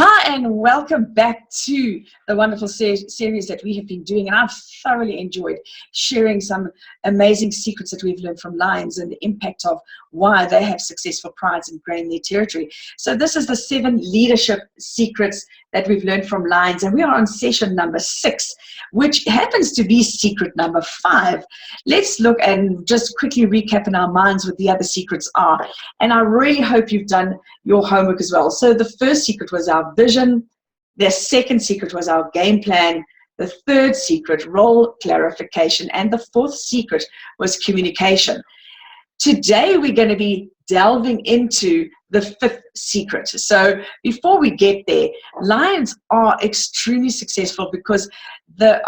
Hi, and welcome back to the wonderful series that we have been doing. And I've thoroughly enjoyed sharing some amazing secrets that we've learned from lions and the impact of why they have successful prides and growing their territory. So this is the 7 leadership secrets that we've learned from lions. And we are on session number 6, which happens to be secret number 5. Let's look and just quickly recap in our minds what the other secrets are. And I really hope you've done your homework as well. So the first secret was our vision. The second secret was our game plan. The third secret, role clarification. And the fourth secret was communication. Today, we're going to be delving into the 5th secret. So before we get there, lions are extremely successful because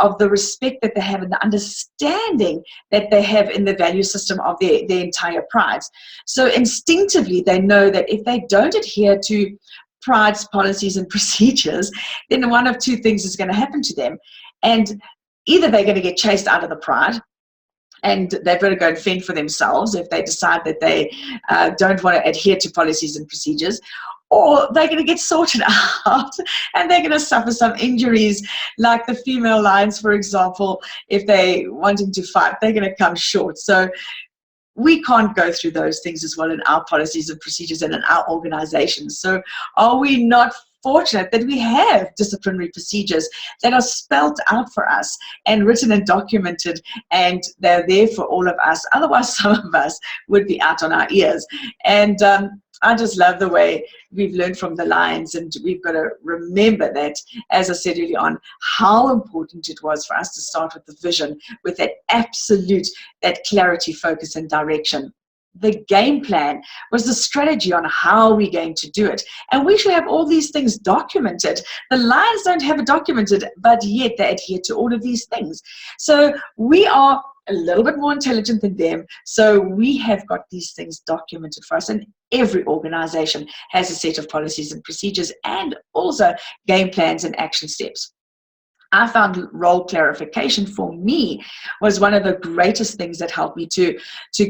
of the respect that they have and the understanding that they have in the value system of their entire prides. So instinctively, they know that if they don't adhere to pride's policies and procedures, then one of two things is going to happen to them. And either they're going to get chased out of the pride, and they've got to go and fend for themselves if they decide that they don't want to adhere to policies and procedures, or they're going to get sorted out and they're going to suffer some injuries, like the female lions, for example. If they're wanting to fight, they're going to come short. So we can't go through those things as well in our policies and procedures and in our organizations. So are we not fortunate that we have disciplinary procedures that are spelled out for us and written and documented, and they're there for all of us? Otherwise, some of us would be out on our ears. And I just love the way we've learned from the lions, and we've got to remember that, as I said earlier on, how important it was for us to start with the vision, with that absolute, that clarity, focus, and direction. The game plan was the strategy on how we're going to do it. And we should have all these things documented. The lions don't have it documented, but yet they adhere to all of these things. So we are a little bit more intelligent than them. So we have got these things documented for us. And every organization has a set of policies and procedures and also game plans and action steps. I found role clarification for me was one of the greatest things that helped me to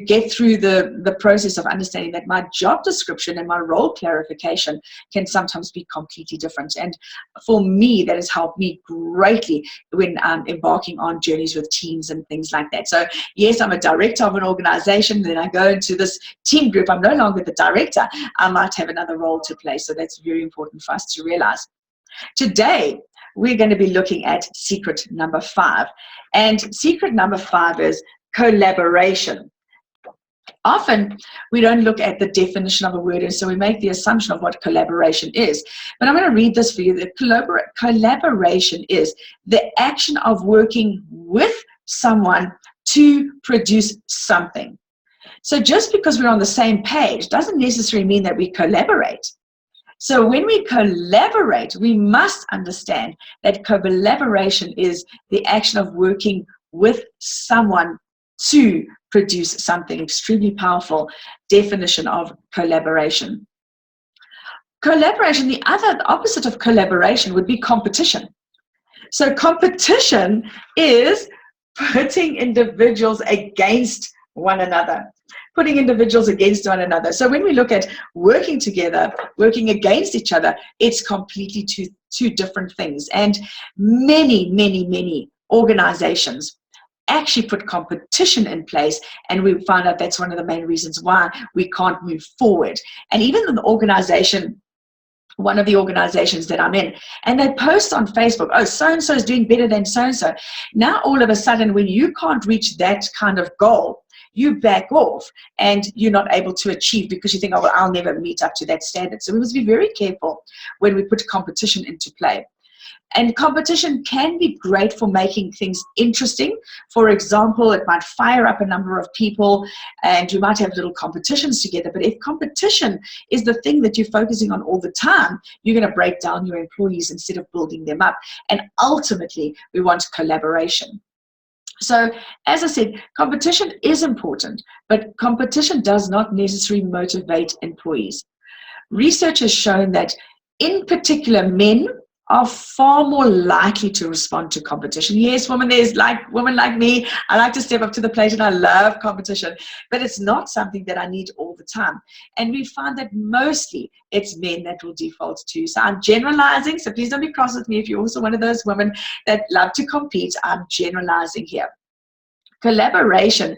get through the process of understanding that my job description and my role clarification can sometimes be completely different. And for me, that has helped me greatly when embarking on journeys with teams and things like that. So yes, I'm a director of an organization. Then I go into this team group. I'm no longer the director. I might have another role to play. So that's very important for us to realize. Today, we're going to be looking at secret number 5. And secret number 5 is collaboration. Often, we don't look at the definition of a word, and so we make the assumption of what collaboration is. But I'm going to read this for you. The collaboration is the action of working with someone to produce something. So just because we're on the same page doesn't necessarily mean that we collaborate. So when we collaborate, we must understand that collaboration is the action of working with someone to produce something. Extremely powerful definition of collaboration. Collaboration, the opposite of collaboration would be competition. So competition is putting individuals against one another. Putting individuals against one another. So when we look at working together, working against each other, it's completely two different things. And many organizations actually put competition in place, and we found out that's one of the main reasons why we can't move forward. And even in the organization, one of the organizations that I'm in, and they post on Facebook, oh, so-and-so is doing better than so-and-so. Now, all of a sudden, when you can't reach that kind of goal, you back off and you're not able to achieve because you think, oh, well, I'll never meet up to that standard. So we must be very careful when we put competition into play. And competition can be great for making things interesting. For example, it might fire up a number of people and you might have little competitions together. But if competition is the thing that you're focusing on all the time, you're going to break down your employees instead of building them up. And ultimately, we want collaboration. So, as I said, competition is important, but competition does not necessarily motivate employees. Research has shown that, in particular, men are far more likely to respond to competition. Yes, women like me. I like to step up to the plate and I love competition, but it's not something that I need all the time. And we find that mostly it's men that will default to. So I'm generalizing, so please don't be cross with me if you're also one of those women that love to compete. I'm generalizing here. Collaboration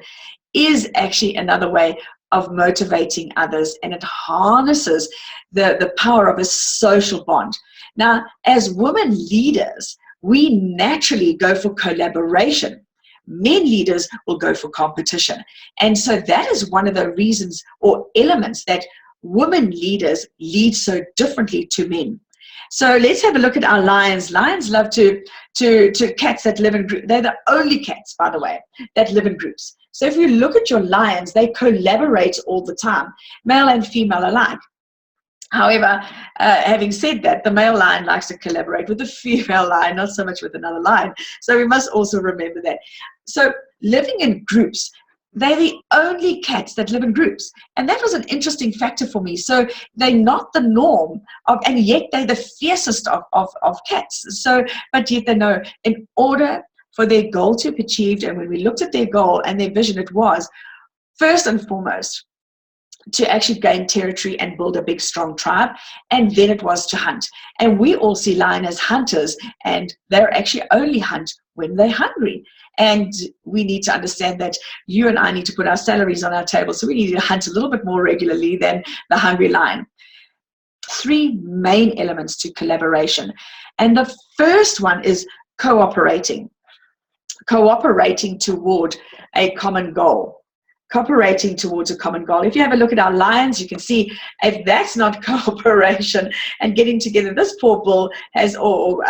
is actually another way of motivating others, and it harnesses the power of a social bond. Now, as women leaders, we naturally go for collaboration. Men leaders will go for competition. And so that is one of the reasons or elements that women leaders lead so differently to men. So let's have a look at our lions. Lions love to cats that live in groups. They're the only cats, by the way, that live in groups. So if you look at your lions, they collaborate all the time, male and female alike. However, having said that, the male lion likes to collaborate with the female lion, not so much with another lion. So we must also remember that. So living in groups, they're the only cats that live in groups. And that was an interesting factor for me. So they're not the norm, and yet they're the fiercest of cats. So, but yet they know in order for their goal to be achieved, and when we looked at their goal and their vision, it was first and foremost to actually gain territory and build a big, strong tribe. And then it was to hunt. And we all see lion as hunters, and they're actually only hunt when they're hungry. And we need to understand that you and I need to put our salaries on our table. So we need to hunt a little bit more regularly than the hungry lion. 3 main elements to collaboration. And the first one is cooperating toward a common goal. Cooperating towards a common goal. If you have a look at our lions, you can see if that's not cooperation and getting together, this poor bull has, or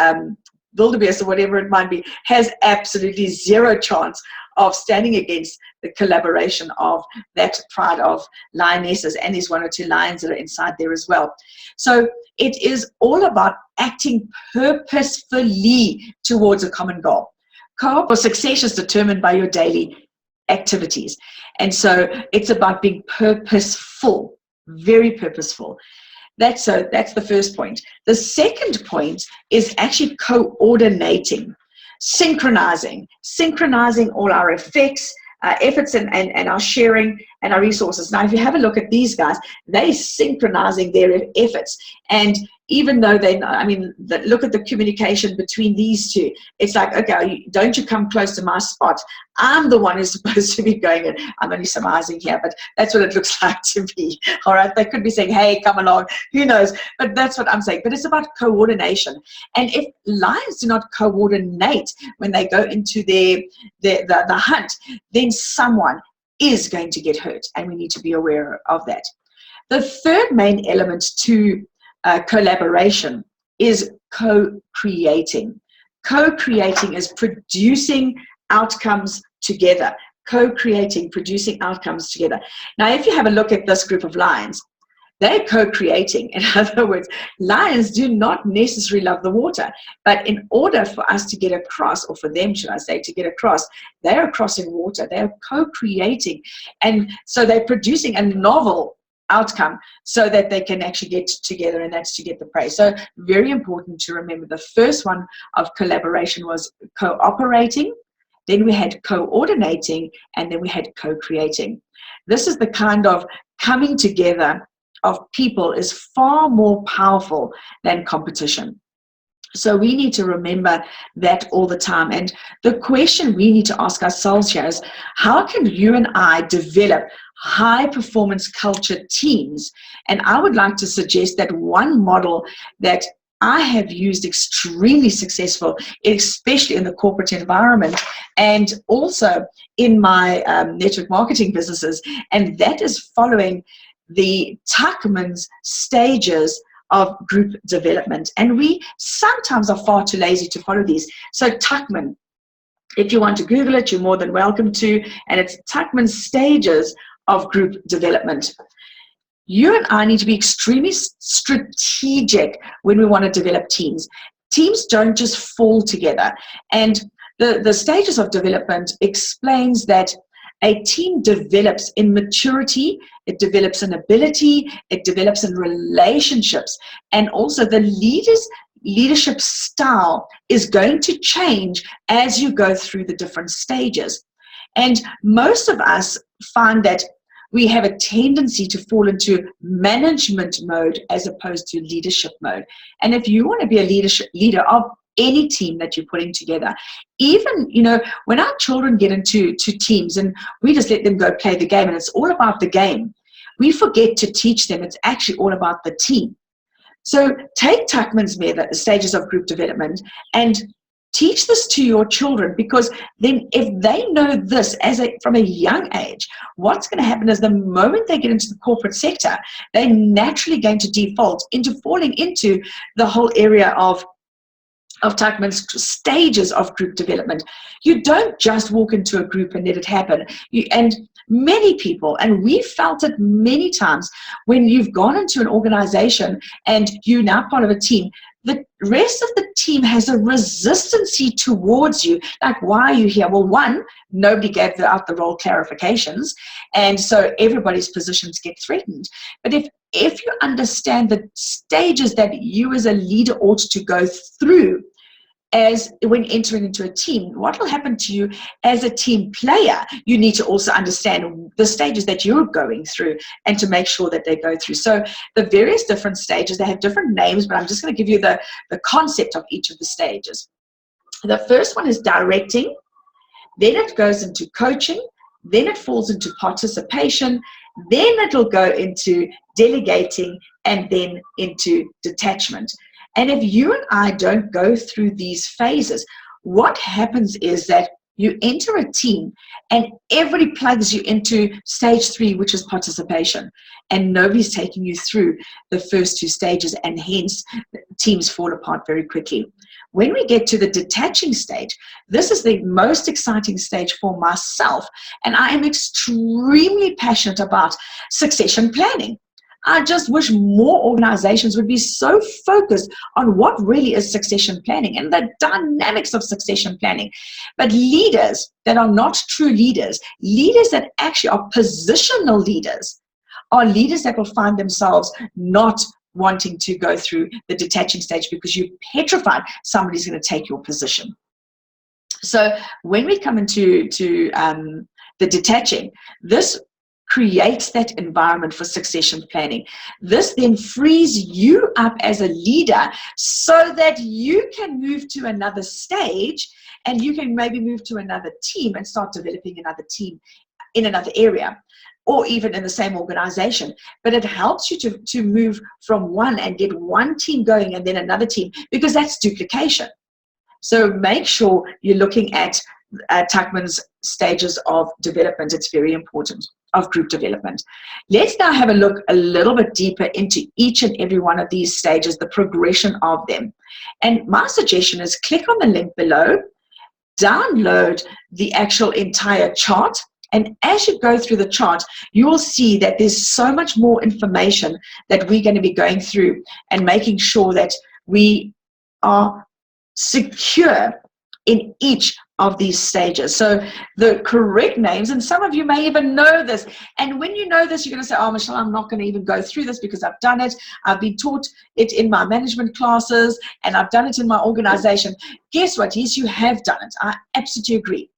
wildebeest or whatever it might be, has absolutely zero chance of standing against the collaboration of that pride of lionesses, and there's 1 or 2 lions that are inside there as well. So it is all about acting purposefully towards a common goal. Co-op or success is determined by your daily activities. And so it's about being purposeful, very purposeful. That's the first point. The second point is actually coordinating, synchronizing all our efforts and our sharing and our resources. Now, if you have a look at these guys, they're synchronizing their efforts. And even though look at the communication between these two. It's like, okay, don't you come close to my spot. I'm the one who's supposed to be going in. I'm only surmising here, but that's what it looks like to me. All right, they could be saying, hey, come along. Who knows? But that's what I'm saying. But it's about coordination. And if lions do not coordinate when they go into the hunt, then someone is going to get hurt, and we need to be aware of that. The third main element to collaboration is co-creating. Co-creating is producing outcomes together. Co-creating, producing outcomes together. Now, if you have a look at this group of lions, they're co-creating. In other words, lions do not necessarily love the water, but in order for us to get across, or for them, should I say, to get across, they are crossing water. They are co-creating. And so they're producing a novel outcome so that they can actually get together, and that's to get the prey. So very important to remember. The first one of collaboration was cooperating, then we had coordinating, and then we had co-creating. This is the kind of coming together of people is far more powerful than competition. So we need to remember that all the time. And the question we need to ask ourselves here is, how can you and I develop high performance culture teams? And I would like to suggest that one model that I have used extremely successful, especially in the corporate environment and also in my network marketing businesses, and that is following the Tuckman's stages of group development. And we sometimes are far too lazy to follow these. So Tuckman, if you want to Google it, you're more than welcome to, and it's Tuckman's stages of group development. You and I need to be extremely strategic when we want to develop teams. Teams don't just fall together. And the stages of development explains that a team develops in maturity, it develops in ability, it develops in relationships, and also the leaders leadership style is going to change as you go through the different stages. And most of us find that we have a tendency to fall into management mode as opposed to leadership mode. And if you want to be a leader of any team that you're putting together, even, when our children get into teams and we just let them go play the game and it's all about the game, we forget to teach them it's actually all about the team. So take Tuckman's method, stages of group development, and teach this to your children, because then if they know this from a young age, what's going to happen is the moment they get into the corporate sector, they're naturally going to default into falling into the whole area of Tuckman's stages of group development. You don't just walk into a group and let it happen. And many people, and we've felt it many times, when you've gone into an organization and you're now part of a team, the rest of the team has a resistance towards you. Like, why are you here? Well, one, nobody gave out the role clarifications, and so everybody's positions get threatened. But if you understand the stages that you as a leader ought to go through as when entering into a team, what will happen to you as a team player? You need to also understand the stages that you're going through and to make sure that they go through. So the various different stages, they have different names, but I'm just going to give you the concept of each of the stages. The first one is directing, then it goes into coaching, then it falls into participation, then it'll go into delegating, and then into detachment. And if you and I don't go through these phases, what happens is that you enter a team and everybody plugs you into stage 3, which is participation, and nobody's taking you through the first 2 stages, and hence teams fall apart very quickly. When we get to the detaching stage, this is the most exciting stage for myself, and I am extremely passionate about succession planning. I just wish more organizations would be so focused on what really is succession planning and the dynamics of succession planning. But leaders that are not true leaders, leaders that actually are positional leaders, are leaders that will find themselves not wanting to go through the detaching stage because you're petrified somebody's going to take your position. So when we come into the detaching, this creates that environment for succession planning. This then frees you up as a leader so that you can move to another stage, and you can maybe move to another team and start developing another team in another area, or even in the same organization. But it helps you to move from one and get one team going and then another team, because that's duplication. So make sure you're looking at Tuckman's stages of development. It's very important, of group development. Let's now have a look a little bit deeper into each and every one of these stages, the progression of them. And my suggestion is click on the link below, download the actual entire chart, and as you go through the chart, you will see that there's so much more information that we're going to be going through and making sure that we are secure in each of these stages. So the correct names, and some of you may even know this, and when you know this, you're going to say, oh, Michelle, I'm not going to even go through this because I've done it. I've been taught it in my management classes, and I've done it in my organization. Guess what? Yes, you have done it. I absolutely agree,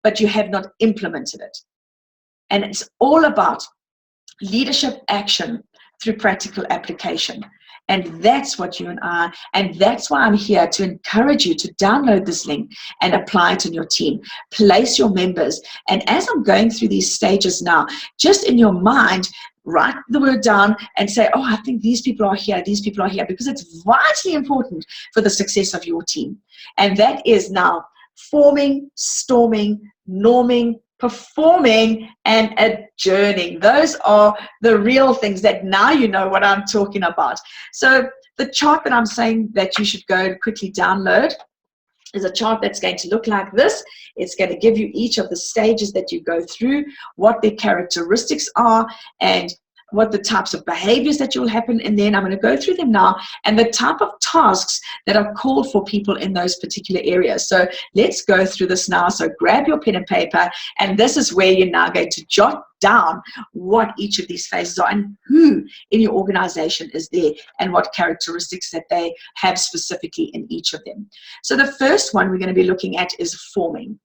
but you have not implemented it. And it's all about leadership action through practical application. And that's what you and I, and that's why I'm here to encourage you to download this link and apply it in your team. Place your members. And as I'm going through these stages now, just in your mind, write the word down and say, oh, I think these people are here, because it's vitally important for the success of your team. And that is now forming, storming, norming, performing, and adjourning. Those are the real things that now you know what I'm talking about. So the chart that I'm saying that you should go and quickly download is a chart that's going to look like this. It's going to give you each of the stages that you go through, what their characteristics are, and what the types of behaviors that will happen, and then I'm going to go through them now, and the type of tasks that are called for people in those particular areas. So let's go through this now. So grab your pen and paper, and this is where you're now going to jot down what each of these phases are and who in your organization is there and what characteristics that they have specifically in each of them. So the first one we're going to be looking at is forming.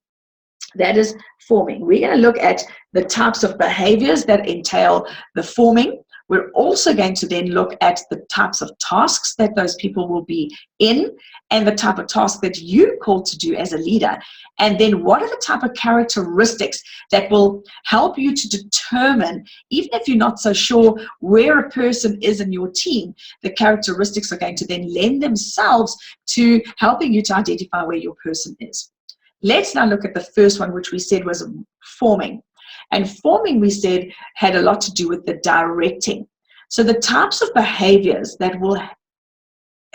That is forming. We're going to look at the types of behaviors that entail the forming. We're also going to then look at the types of tasks that those people will be in and the type of task that you're called to do as a leader. And then what are the type of characteristics that will help you to determine, even if you're not so sure where a person is in your team, the characteristics are going to then lend themselves to helping you to identify where your person is. Let's now look at the first one, which we said was forming. And forming, we said, had a lot to do with the directing. So the types of behaviors that will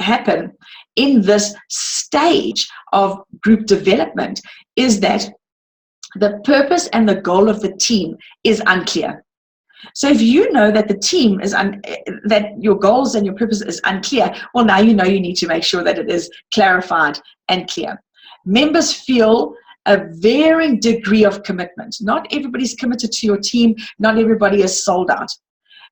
happen in this stage of group development is that the purpose and the goal of the team is unclear. So if you know that the team is that your goals and your purpose is unclear, well, now you know you need to make sure that it is clarified and clear. Members feel a varying degree of commitment. Not everybody's committed to your team. Not everybody is sold out.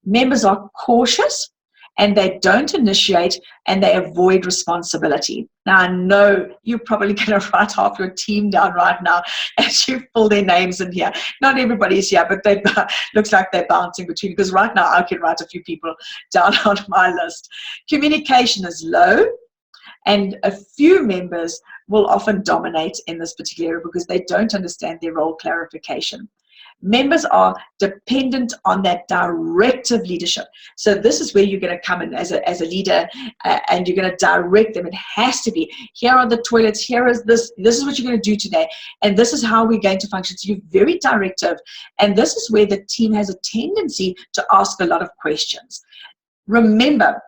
Members are cautious and they don't initiate and they avoid responsibility. Now, I know you're probably going to write half your team down right now as you pull their names in here. Not everybody's here, but they looks like they're bouncing between, because right now I can write a few people down on my list. Communication is low, and a few members will often dominate in this particular area because they don't understand their role clarification. Members are dependent on that directive leadership. So this is where you're going to come in as a leader, and you're going to direct them. It has to be, here are the toilets, here is this is what you're going to do today, and this is how we're going to function. So you're very directive, and this is where the team has a tendency to ask a lot of questions. Remember,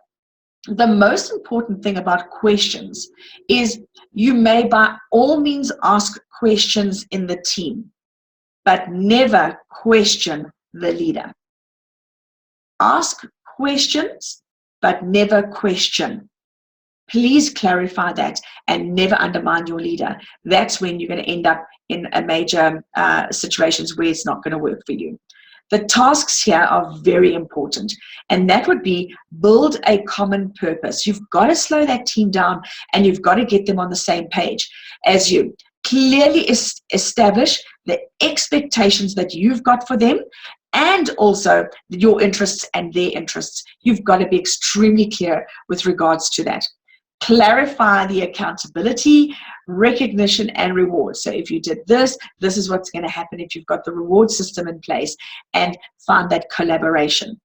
the most important thing about questions is you may by all means ask questions in the team, but never question the leader. Ask questions, but never question. Please clarify that and never undermine your leader. That's when you're going to end up in a major situations where it's not going to work for you. The tasks here are very important, and that would be build a common purpose. You've got to slow that team down, and you've got to get them on the same page as you. Clearly establish the expectations that you've got for them, and also your interests and their interests. You've got to be extremely clear with regards to that. Clarify the accountability, recognition, and reward. So if you did this, this is what's going to happen if you've got the reward system in place, and find that collaboration.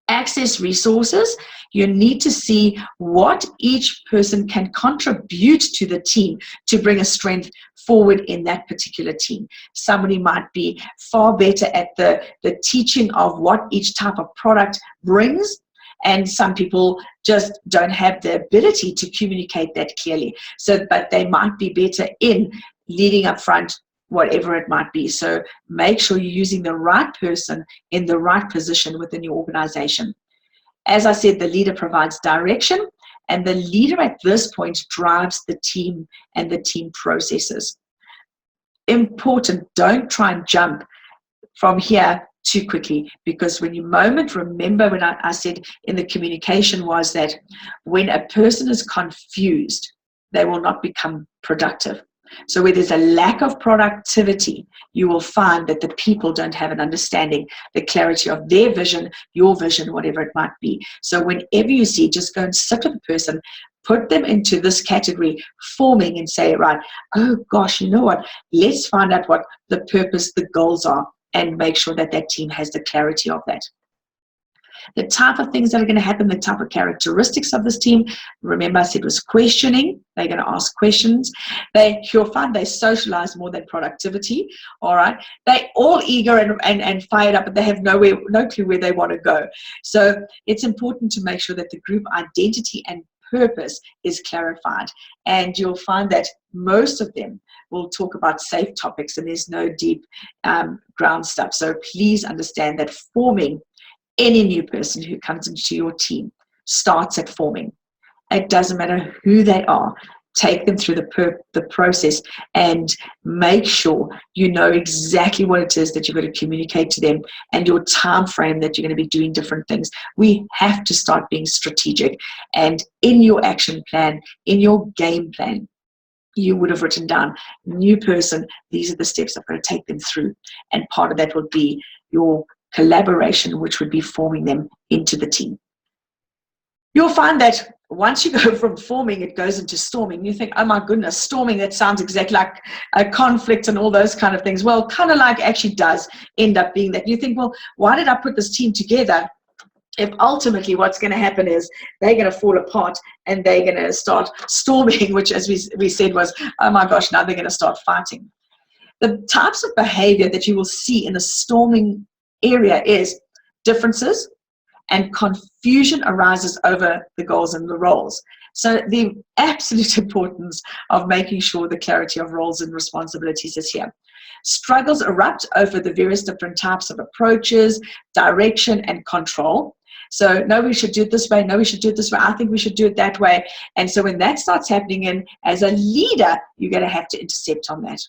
Access resources. You need to see what each person can contribute to the team to bring a strength forward in that particular team. Somebody might be far better at the teaching of what each type of product brings, and some people just don't have the ability to communicate that clearly. So, but they might be better in leading up front, whatever it might be. So make sure you're using the right person in the right position within your organization. As I said, the leader provides direction, and the leader at this point drives the team and the team processes. Important, don't try and jump from here too quickly, because when you remember when I said in the communication was that when a person is confused, they will not become productive. So where there's a lack of productivity, you will find that the people don't have an understanding, the clarity of their vision, your vision, whatever it might be. So whenever you see, just go and sit with a person, put them into this category, forming, and say, right, oh gosh, you know what, let's find out what the purpose, the goals are, and make sure that that team has the clarity of that. The type of things that are going to happen, the type of characteristics of this team, remember I said was questioning. They're going to ask questions. You'll find they socialize more than productivity, all right? They're all eager and fired up, but they have no clue where they want to go. So it's important to make sure that the group identity and purpose is clarified, and you'll find that most of them will talk about safe topics, and there's no deep ground stuff. So please understand that forming any new person who comes into your team starts at forming. It doesn't matter who they are. Take them through the process and make sure you know exactly what it is that you're going to communicate to them and your time frame that you're going to be doing different things. We have to start being strategic, and in your action plan, in your game plan, you would have written down, new person, these are the steps I'm going to take them through. And part of that would be your collaboration, which would be forming them into the team. You'll find that once you go from forming, it goes into storming. You think, oh my goodness, storming, that sounds exactly like a conflict and all those kind of things. Well, kind of like actually does end up being that. You think, well, why did I put this team together if ultimately what's going to happen is they're going to fall apart and they're going to start storming, which, as we said, was, oh my gosh, now they're going to start fighting. The types of behavior that you will see in the storming area is differences, and confusion arises over the goals and the roles. So the absolute importance of making sure the clarity of roles and responsibilities is here. Struggles erupt over the various different types of approaches, direction, and control. So, no, we should do it this way. No, we should do it this way. I think we should do it that way. And so when that starts happening, in as a leader, you're going to have to intercept on that.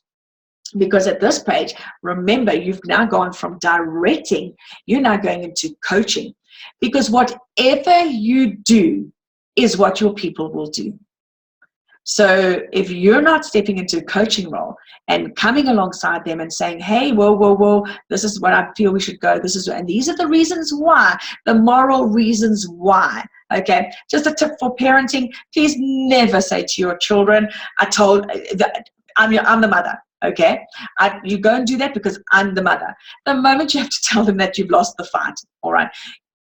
Because at this page, remember, you've now gone from directing, you're now going into coaching. Because whatever you do is what your people will do. So if you're not stepping into a coaching role and coming alongside them and saying, hey, whoa, this is what I feel we should go, and these are the reasons why, the moral reasons why. Okay, just a tip for parenting, please never say to your children, I'm the mother. Okay, you go and do that because I'm the mother. The moment you have to tell them that, you've lost the fight. All right,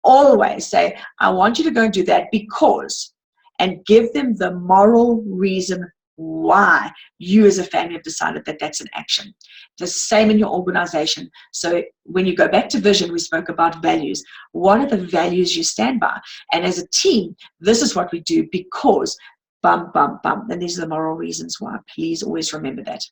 always say, I want you to go and do that because, and give them the moral reason why you as a family have decided that that's an action. The same in your organization. So when you go back to vision, we spoke about values. What are the values you stand by? And as a team, this is what we do because bum, bum, bum. And these are the moral reasons why. Please always remember that.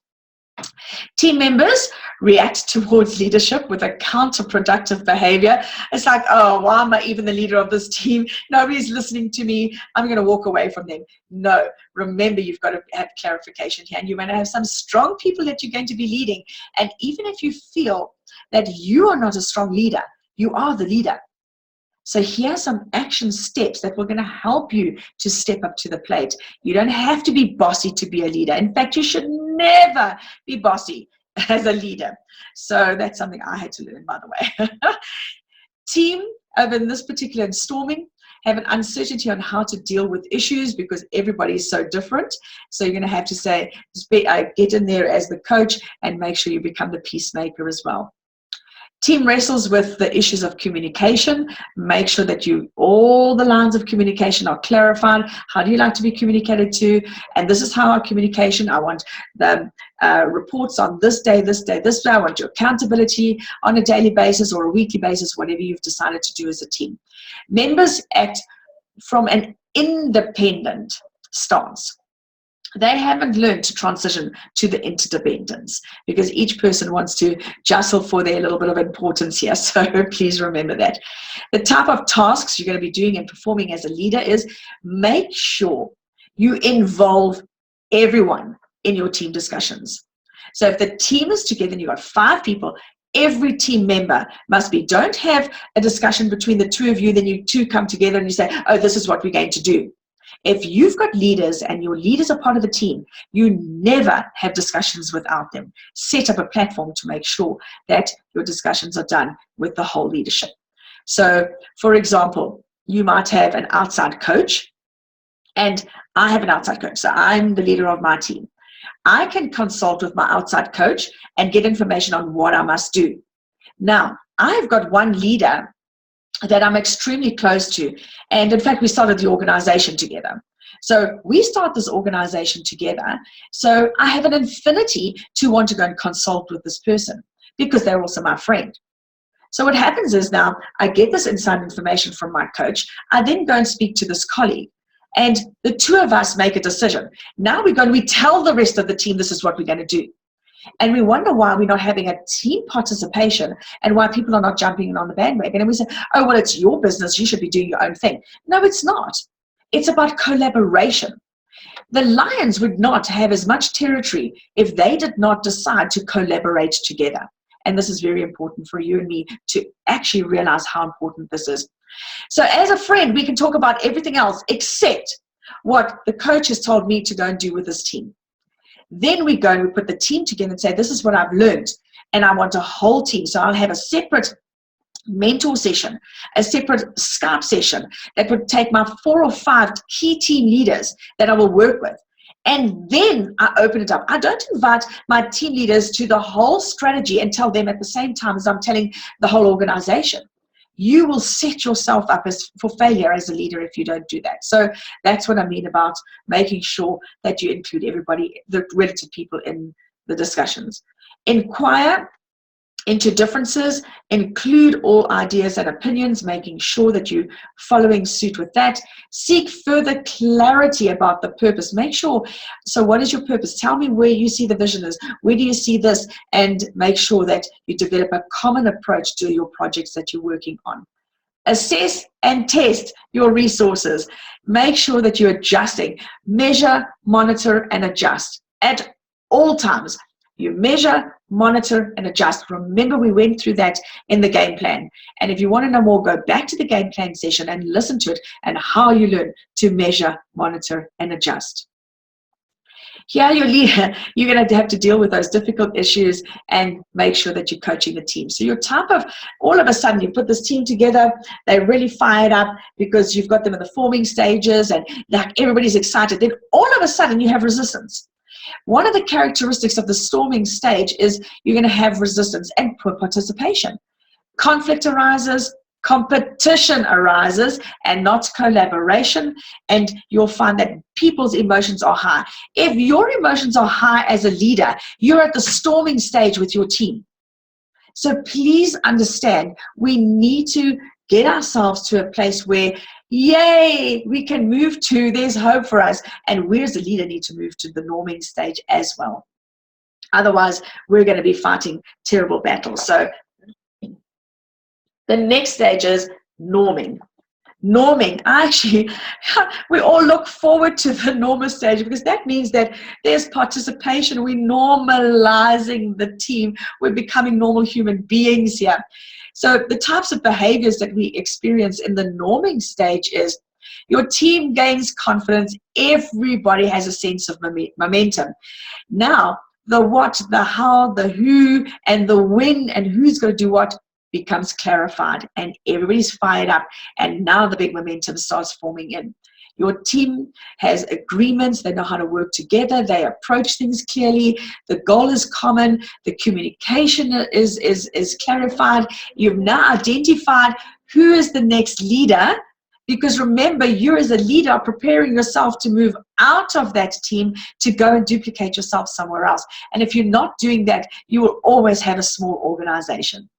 Team members react towards leadership with a counterproductive behavior. It's like, oh, why am I even the leader of this team? Nobody's listening to me. I'm going to walk away from them. No, remember, you've got to have clarification here. And you're going to have some strong people that you're going to be leading. And even if you feel that you are not a strong leader, you are the leader. So here are some action steps that we're going to help you to step up to the plate. You don't have to be bossy to be a leader. In fact, you should never be bossy as a leader. So that's something I had to learn, by the way. Team, over in this particular storming, have an uncertainty on how to deal with issues because everybody is so different. So you're going to have to say, get in there as the coach and make sure you become the peacemaker as well. Team wrestles with the issues of communication. Make sure that all the lines of communication are clarified. How do you like to be communicated to? And this is how our communication, I want the reports on this day, this day, this day. I want your accountability on a daily basis or a weekly basis, whatever you've decided to do as a team. Members act from an independent stance. They haven't learned to transition to the interdependence because each person wants to jostle for their little bit of importance here. So please remember that. The type of tasks you're going to be doing and performing as a leader is make sure you involve everyone in your team discussions. So if the team is together and you've got 5 people, every team member must be, don't have a discussion between the 2 of you, then you 2 come together and you say, oh, this is what we're going to do. If you've got leaders and your leaders are part of the team, you never have discussions without them. Set up a platform to make sure that your discussions are done with the whole leadership. So, for example, you might have an outside coach, and I have an outside coach. So I'm the leader of my team. I can consult with my outside coach and get information on what I must do. Now, I've got one leader that I'm extremely close to. And in fact, we started the organization together. So we start this organization together. So I have an affinity to want to go and consult with this person because they're also my friend. So what happens is now I get this inside information from my coach. I then go and speak to this colleague. And the 2 of us make a decision. Now we tell the rest of the team this is what we're going to do. And we wonder why we're not having a team participation and why people are not jumping in on the bandwagon. And we say, oh, well, it's your business. You should be doing your own thing. No, it's not. It's about collaboration. The lions would not have as much territory if they did not decide to collaborate together. And this is very important for you and me to actually realize how important this is. So as a friend, we can talk about everything else except what the coach has told me to go and do with this team. Then we go and we put the team together and say, this is what I've learned, and I want a whole team. So I'll have a separate mentor session, a separate Skype session that would take my 4 or 5 key team leaders that I will work with. And then I open it up. I don't invite my team leaders to the whole strategy and tell them at the same time as I'm telling the whole organization. You will set yourself up for failure as a leader if you don't do that. So that's what I mean about making sure that you include everybody, the relative people in the discussions. Inquire into differences, include all ideas and opinions, making sure that you're following suit with that. Seek further clarity about the purpose. Make sure, so what is your purpose? Tell me where you see the vision is. Where do you see this? And make sure that you develop a common approach to your projects that you're working on. Assess and test your resources. Make sure that you're adjusting. Measure, monitor, and adjust at all times. You measure, monitor, and adjust. Remember, we went through that in the game plan. And if you want to know more, go back to the game plan session and listen to it and how you learn to measure, monitor, and adjust. Here, your leader, you're going to have to deal with those difficult issues and make sure that you're coaching the team. So you're type of, all of a sudden, you put this team together, they're really fired up because you've got them in the forming stages and like everybody's excited. Then all of a sudden, you have resistance. One of the characteristics of the storming stage is you're going to have resistance and poor participation. Conflict arises, competition arises, and not collaboration, and you'll find that people's emotions are high. If your emotions are high as a leader, you're at the storming stage with your team. So please understand, we need to get ourselves to a place where, yay, we can move to, there's hope for us. And we as a leader need to move to the norming stage as well. Otherwise, we're going to be fighting terrible battles. So the next stage is norming. Norming, actually, we all look forward to the normal stage because that means that there's participation. We're normalizing the team. We're becoming normal human beings here. So the types of behaviors that we experience in the norming stage is your team gains confidence. Everybody has a sense of momentum. Now, the what, the how, the who, and the when, and who's going to do what becomes clarified, and everybody's fired up, and now the big momentum starts forming in. Your team has agreements, they know how to work together, they approach things clearly, the goal is common, the communication is clarified, you've now identified who is the next leader, because remember, you as a leader are preparing yourself to move out of that team to go and duplicate yourself somewhere else. And if you're not doing that, you will always have a small organization.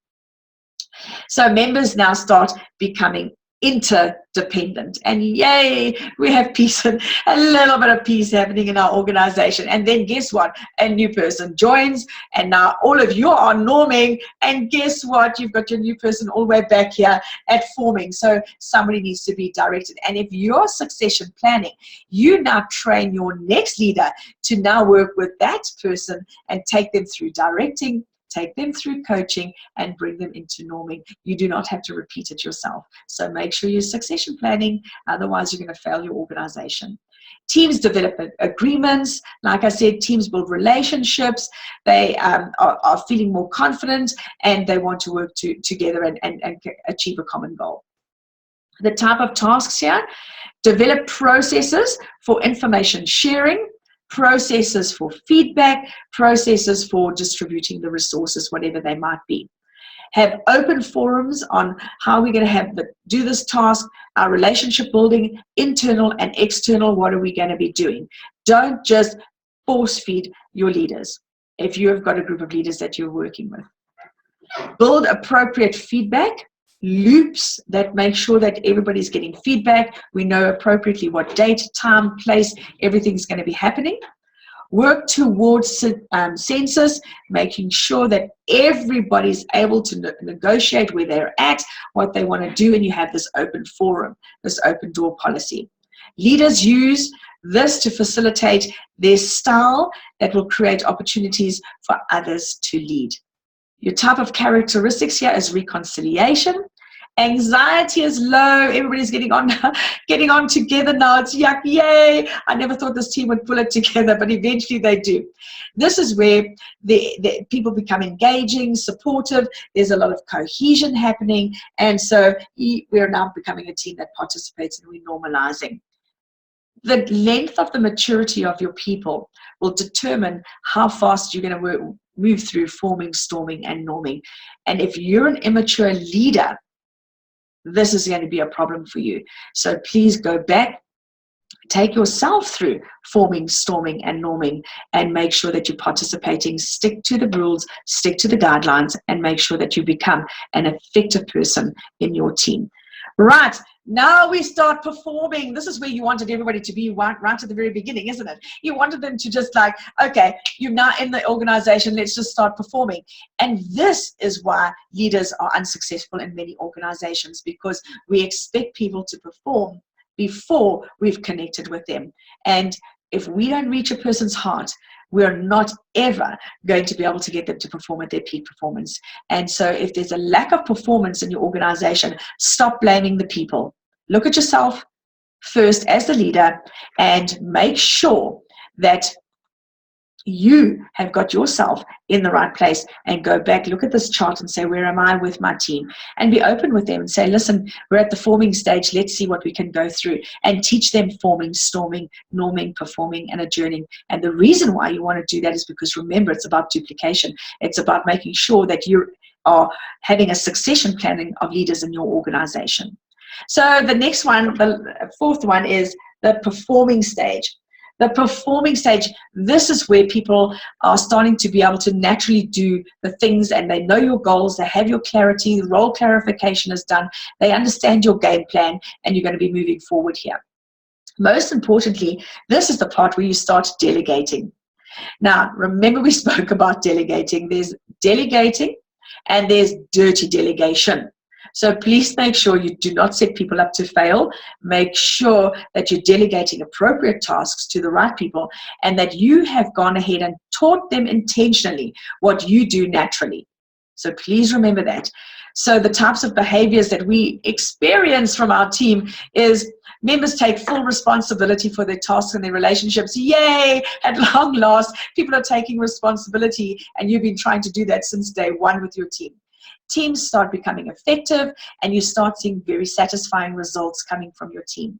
So members now start becoming interdependent, and yay, we have peace, and a little bit of peace happening in our organization. And then guess what? A new person joins, and now all of you are norming, and guess what? You've got your new person all the way back here at forming. So somebody needs to be directed. And if you're succession planning, you now train your next leader to now work with that person and take them through directing, take them through coaching, and bring them into norming. You do not have to repeat it yourself. So make sure you're succession planning, otherwise you're going to fail your organization. Teams develop agreements. Like I said, teams build relationships. They are feeling more confident, and they want to work together and achieve a common goal. The type of tasks here: develop processes for information sharing, processes for feedback, processes for distributing the resources, whatever they might be. Have open forums on how we're going to do this task, our relationship building, internal and external, what are we going to be doing? Don't just force feed your leaders if you have got a group of leaders that you're working with. Build appropriate feedback loops that make sure that everybody's getting feedback. We know appropriately what date, time, place, everything's going to be happening. Work towards census, making sure that everybody's able to negotiate where they're at, what they want to do, and you have this open forum, this open door policy. Leaders use this to facilitate their style that will create opportunities for others to lead. Your type of characteristics here is reconciliation. Anxiety is low. Everybody's getting on together now. It's yuck, yay. I never thought this team would pull it together, but eventually they do. This is where the people become engaging, supportive. There's a lot of cohesion happening. And so we're now becoming a team that participates, and we're normalizing. The length of the maturity of your people will determine how fast you're going to move through forming, storming, and norming. And if you're an immature leader, this is going to be a problem for you. So please go back, take yourself through forming, storming, and norming, and make sure that you're participating. Stick to the rules, stick to the guidelines, and make sure that you become an effective person in your team. Right. Now we start performing. This is where you wanted everybody to be right at the very beginning, isn't it? You wanted them to just like, okay, you're now in the organization, let's just start performing. And this is why leaders are unsuccessful in many organizations, because we expect people to perform before we've connected with them. And if we don't reach a person's heart, we're not ever going to be able to get them to perform at their peak performance. And so if there's a lack of performance in your organization, stop blaming the people. Look at yourself first as the leader and make sure that you have got yourself in the right place, and go back, look at this chart and say, where am I with my team? And be open with them and say, listen, we're at the forming stage. Let's see what we can go through, and teach them forming, storming, norming, performing, and adjourning. And the reason why you want to do that is because, remember, it's about duplication. It's about making sure that you are having a succession planning of leaders in your organization. So the next one, the fourth one, is the performing stage. The performing stage, this is where people are starting to be able to naturally do the things, and they know your goals, they have your clarity, the role clarification is done, they understand your game plan, and you're going to be moving forward here. Most importantly, this is the part where you start delegating. Now, remember we spoke about delegating. There's delegating and there's dirty delegation. So please make sure you do not set people up to fail. Make sure that you're delegating appropriate tasks to the right people, and that you have gone ahead and taught them intentionally what you do naturally. So please remember that. So the types of behaviors that we experience from our team is members take full responsibility for their tasks and their relationships. Yay! At long last, people are taking responsibility, and you've been trying to do that since day one with your team. Teams start becoming effective, and you start seeing very satisfying results coming from your team.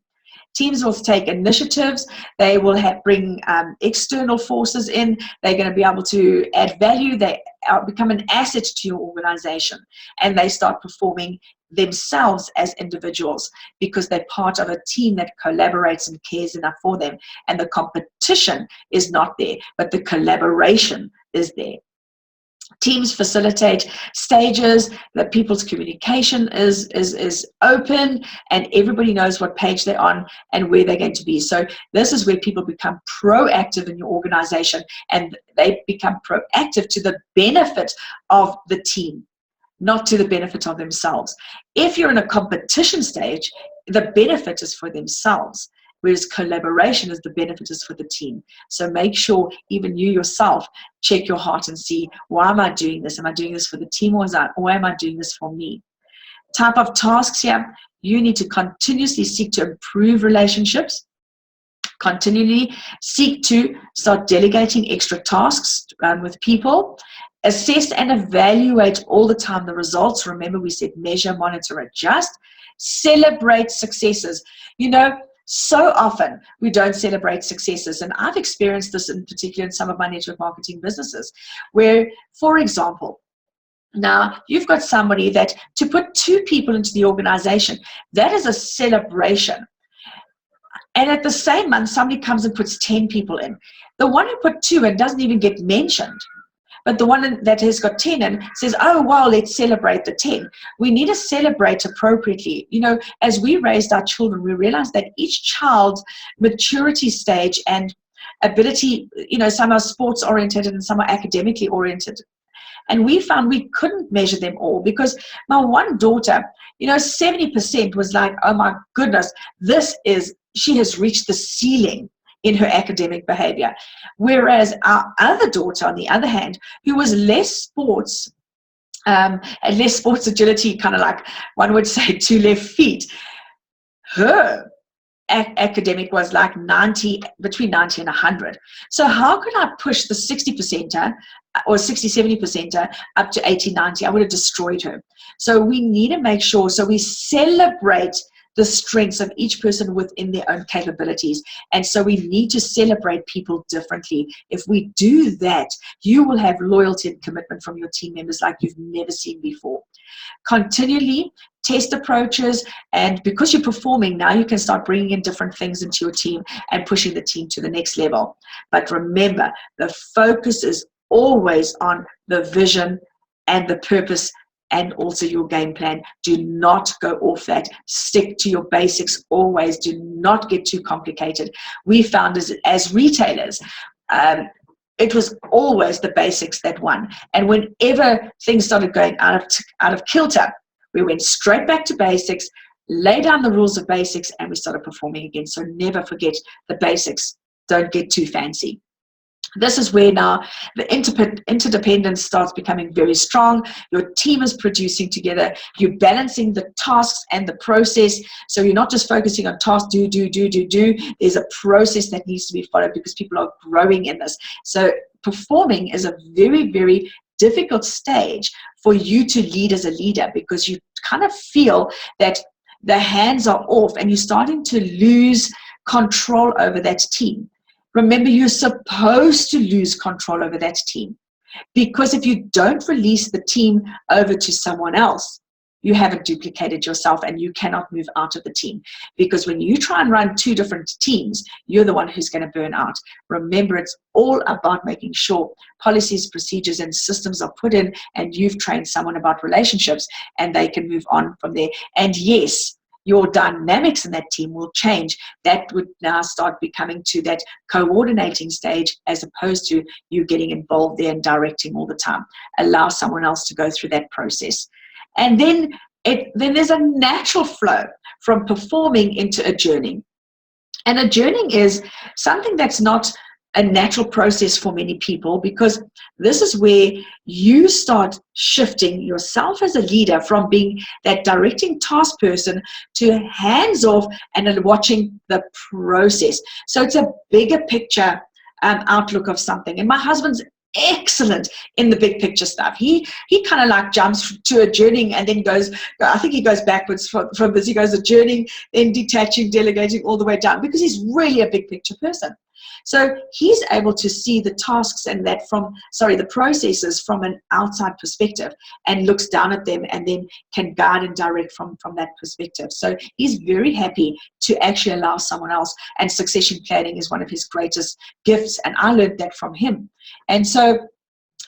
Teams will take initiatives. They will bring external forces in. They're going to be able to add value. They become an asset to your organization, and they start performing themselves as individuals because they're part of a team that collaborates and cares enough for them. And the competition is not there, but the collaboration is there. Teams facilitate stages that people's communication is open, and everybody knows what page they're on and where they're going to be. So this is where people become proactive in your organization, and they become proactive to the benefit of the team, not to the benefit of themselves. If you're in a competition stage, the benefit is for themselves, whereas collaboration is the benefit is for the team. So make sure even you yourself check your heart and see, why am I doing this? Am I doing this for the team, or am I doing this for me? Type of tasks here, you need to continuously seek to improve relationships, continually seek to start delegating extra tasks with people, assess and evaluate all the time the results. Remember, we said measure, monitor, adjust, celebrate successes. You know, so often we don't celebrate successes, and I've experienced this in particular in some of my network marketing businesses where, for example, now you've got somebody that to put 2 people into the organization, that is a celebration. And at the same month, somebody comes and puts 10 people in. The one who put 2 in doesn't even get mentioned. But the one that has got 10 in says, oh, wow, let's celebrate the 10. We need to celebrate appropriately. You know, as we raised our children, we realized that each child's maturity stage and ability, some are sports oriented and some are academically oriented. And we found we couldn't measure them all, because my one daughter, 70% was like, oh my goodness, she has reached the ceiling in her academic behavior. Whereas our other daughter, on the other hand, who was less sports, and less sports agility, kind of like one would say 2 left feet, her academic was like 90, between 90 and 100. So how could I push the 60%er or 60-70%er up to 80-90? I would have destroyed her. So we need to make sure, so we celebrate the strengths of each person within their own capabilities. And so we need to celebrate people differently. If we do that, you will have loyalty and commitment from your team members like you've never seen before. Continually test approaches, and because you're performing now, you can start bringing in different things into your team and pushing the team to the next level. But remember, the focus is always on the vision and the purpose, and also your game plan. Do not go off that. Stick to your basics always. Do not get too complicated. We found as retailers, it was always the basics that won. And whenever things started going out of kilter, we went straight back to basics, lay down the rules of basics, and we started performing again. So never forget the basics. Don't get too fancy. This is where now the interdependence starts becoming very strong. Your team is producing together. You're balancing the tasks and the process. So you're not just focusing on tasks, do. There's a process that needs to be followed because people are growing in this. So performing is a very, very difficult stage for you to lead as a leader, because you kind of feel that the hands are off and you're starting to lose control over that team. Remember, you're supposed to lose control over that team, because if you don't release the team over to someone else, you haven't duplicated yourself and you cannot move out of the team. Because when you try and run 2 different teams, you're the one who's going to burn out. Remember, it's all about making sure policies, procedures, and systems are put in, and you've trained someone about relationships and they can move on from there. And yes, your dynamics in that team will change. That would now start becoming to that coordinating stage, as opposed to you getting involved there and directing all the time. Allow someone else to go through that process. And then there's a natural flow from performing into adjourning. And adjourning is something that's not a natural process for many people, because this is where you start shifting yourself as a leader from being that directing task person to hands off and watching the process. So it's a bigger picture outlook of something. And my husband's excellent in the big picture stuff. He kind of like jumps to adjourning and then I think he goes backwards from this. He goes adjourning, then detaching, delegating, all the way down, because he's really a big picture person. So he's able to see the tasks and the processes from an outside perspective, and looks down at them and then can guide and direct from that perspective. So he's very happy to actually allow someone else, and succession planning is one of his greatest gifts, and I learned that from him. And so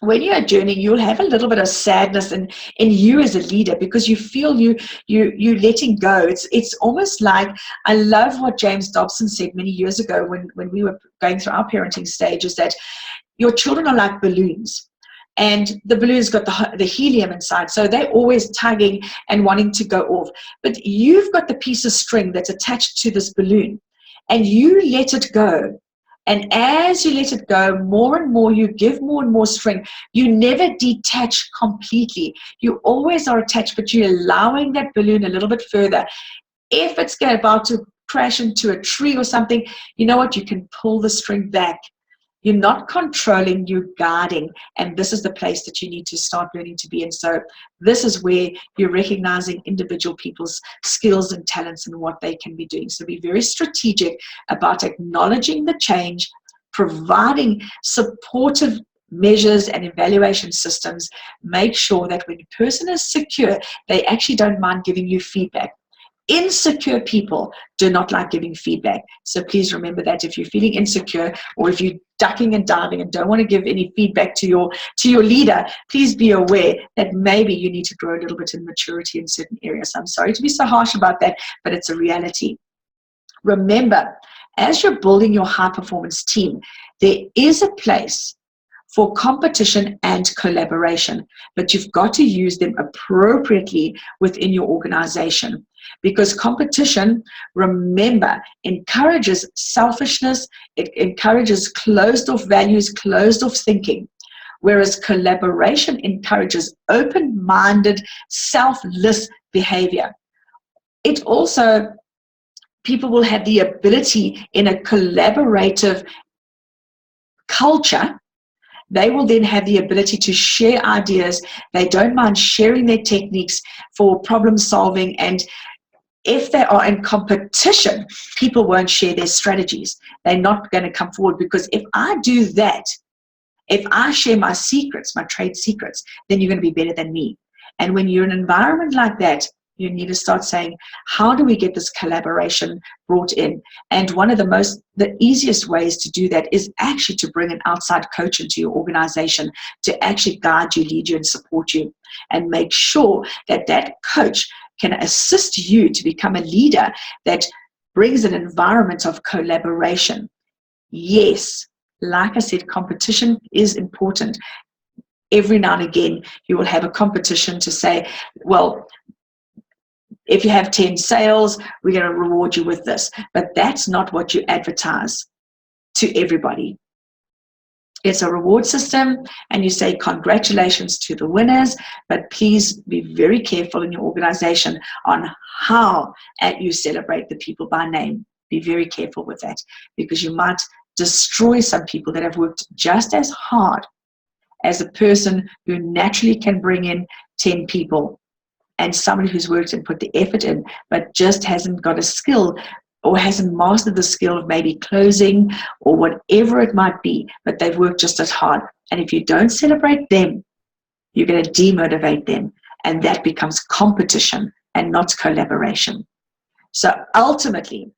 when you're adjourning, you'll have a little bit of sadness in you as a leader, because you feel you letting go. It's almost like, I love what James Dobson said many years ago when we were going through our parenting stage, is that your children are like balloons, and the balloon's got the helium inside, so they're always tugging and wanting to go off. But you've got the piece of string that's attached to this balloon, and you let it go. And as you let it go, more and more, you give more and more strength. You never detach completely. You always are attached, but you're allowing that balloon a little bit further. If it's about to crash into a tree or something, you know what? You can pull the string back. You're not controlling, you're guarding. And this is the place that you need to start learning to be in. So this is where you're recognizing individual people's skills and talents and what they can be doing. So be very strategic about acknowledging the change, providing supportive measures and evaluation systems. Make sure that when a person is secure, they actually don't mind giving you feedback. Insecure people do not like giving feedback. So please remember that if you're feeling insecure, or if you're ducking and diving and don't want to give any feedback to your leader, please be aware that maybe you need to grow a little bit in maturity in certain areas. I'm sorry to be so harsh about that, but it's a reality. Remember, as you're building your high performance team, there is a place for competition and collaboration, but you've got to use them appropriately within your organization, because competition, remember, encourages selfishness, it encourages closed off values, closed off thinking, whereas collaboration encourages open-minded, selfless behavior. It also, people will have the ability in a collaborative culture, they will then have the ability to share ideas. They don't mind sharing their techniques for problem solving. And if they are in competition, people won't share their strategies. They're not going to come forward, because if I do that, if I share my secrets, my trade secrets, then you're going to be better than me. And when you're in an environment like that, you need to start saying, how do we get this collaboration brought in? And one of the easiest ways to do that is actually to bring an outside coach into your organization to actually guide you, lead you, and support you, and make sure that that coach can assist you to become a leader that brings an environment of collaboration. Yes, like I said, competition is important. Every now and again, you will have a competition to say, well, if you have 10 sales, we're going to reward you with this. But that's not what you advertise to everybody. It's a reward system, and you say congratulations to the winners, but please be very careful in your organization on how you celebrate the people by name. Be very careful with that, because you might destroy some people that have worked just as hard as a person who naturally can bring in 10 people, and somebody who's worked and put the effort in, but just hasn't got a skill or hasn't mastered the skill of maybe closing or whatever it might be, but they've worked just as hard. And if you don't celebrate them, you're going to demotivate them, and that becomes competition and not collaboration. So ultimately,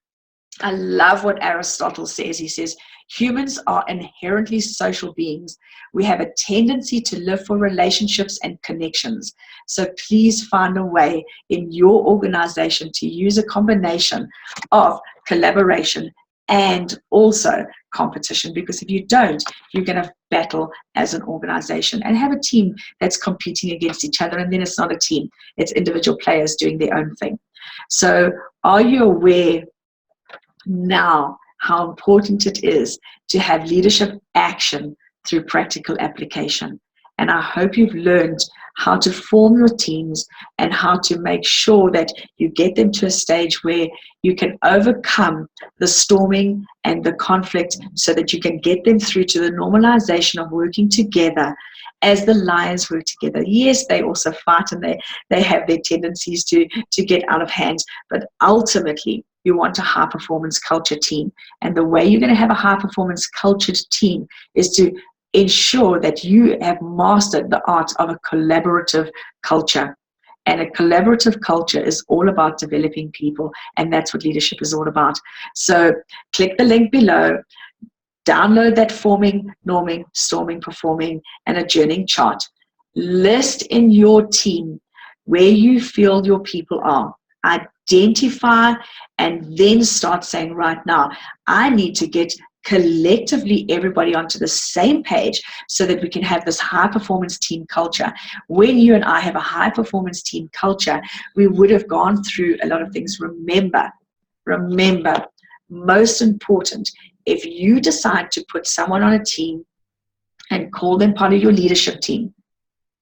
I love what Aristotle says. He says, humans are inherently social beings. We have a tendency to live for relationships and connections. So please find a way in your organization to use a combination of collaboration and also competition, because if you don't, you're going to battle as an organization and have a team that's competing against each other, and then it's not a team, it's individual players doing their own thing. So are you aware now how important it is to have leadership action through practical application? And I hope you've learned how to form your teams and how to make sure that you get them to a stage where you can overcome the storming and the conflict, so that you can get them through to the normalization of working together as the lions work together. Yes, they also fight, and they have their tendencies to get out of hand, but ultimately you want a high performance culture team. And the way you're going to have a high performance cultured team is to ensure that you have mastered the art of a collaborative culture. And a collaborative culture is all about developing people, and that's what leadership is all about. So click the link below, download that forming, norming, storming, performing, and adjourning chart. List in your team where you feel your people are. Identify, and then start saying, right now, I need to get collectively everybody onto the same page so that we can have this high performance team culture. When you and I have a high performance team culture, we would have gone through a lot of things. Remember, most important, if you decide to put someone on a team and call them part of your leadership team,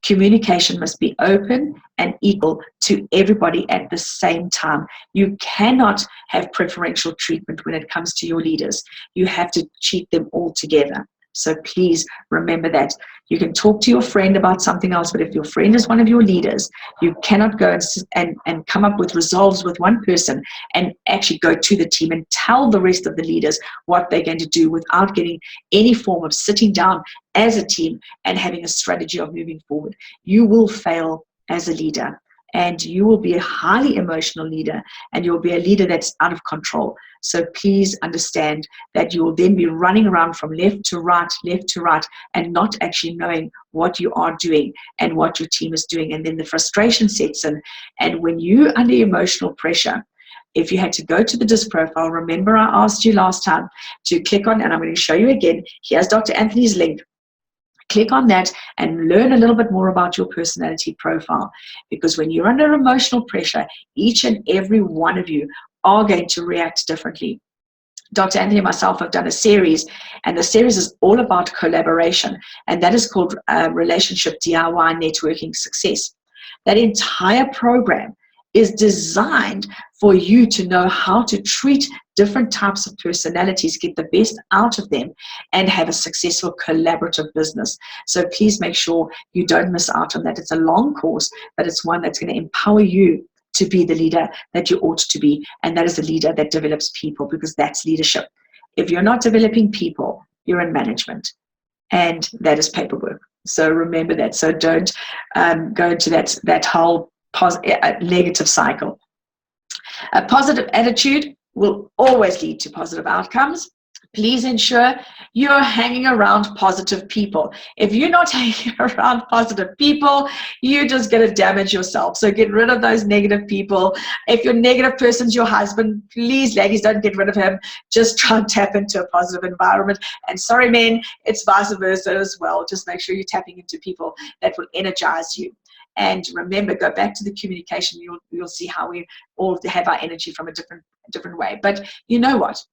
communication must be open and equal to everybody at the same time. You cannot have preferential treatment when it comes to your leaders. You have to treat them all together. So please remember that. You can talk to your friend about something else, but if your friend is one of your leaders, you cannot go and come up with resolves with one person and actually go to the team and tell the rest of the leaders what they're going to do without getting any form of sitting down as a team and having a strategy of moving forward. You will fail as a leader, and you will be a highly emotional leader, and you'll be a leader that's out of control. So please understand that you will then be running around from left to right, and not actually knowing what you are doing and what your team is doing. And then the frustration sets in. And when you're under emotional pressure, if you had to go to the DISC profile, remember I asked you last time to click on, and I'm going to show you again. Here's Dr. Anthony's link. Click on that and learn a little bit more about your personality profile, because when you're under emotional pressure, each and every one of you are going to react differently. Dr. Anthony and myself have done a series, and the series is all about collaboration, and that is called Relationship DIY Networking Success. That entire program is designed for you to know how to treat different types of personalities, get the best out of them, and have a successful collaborative business. So please make sure you don't miss out on that. It's a long course, but it's one that's going to empower you to be the leader that you ought to be, and that is a leader that develops people, because that's leadership. If you're not developing people, you're in management, and that is paperwork. So remember that. So don't go into that whole negative cycle. A positive attitude will always lead to positive outcomes. Please ensure you're hanging around positive people. If you're not hanging around positive people, you're just going to damage yourself. So get rid of those negative people. If your negative person's your husband, please, ladies, don't get rid of him. Just try and tap into a positive environment. And sorry, men, it's vice versa as well. Just make sure you're tapping into people that will energize you. And remember, go back to the communication. You'll see how we all have our energy from a different way. But you know what?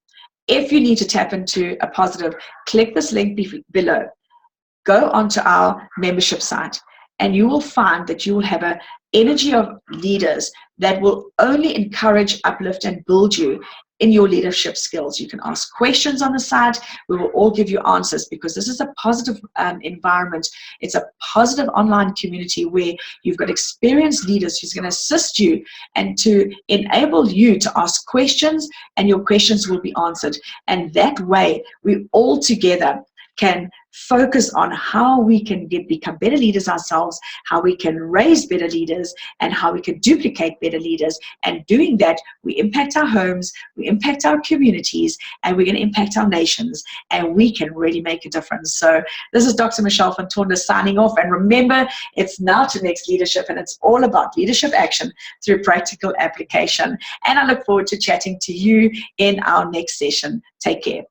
If you need to tap into a positive, click this link below. Go onto our membership site, and you will find that you will have an energy of leaders that will only encourage, uplift, and build you in your leadership skills. You can ask questions on the site. We will all give you answers, because this is a positive environment. It's a positive online community where you've got experienced leaders who's going to assist you and to enable you to ask questions, and your questions will be answered. And that way, we all together can focus on how we can become better leaders ourselves, how we can raise better leaders, and how we can duplicate better leaders. And doing that, we impact our homes, we impact our communities, and we're going to impact our nations, and we can really make a difference. So this is Dr. Michelle van Tonder signing off. And remember, it's now to next leadership, and it's all about leadership action through practical application. And I look forward to chatting to you in our next session. Take care.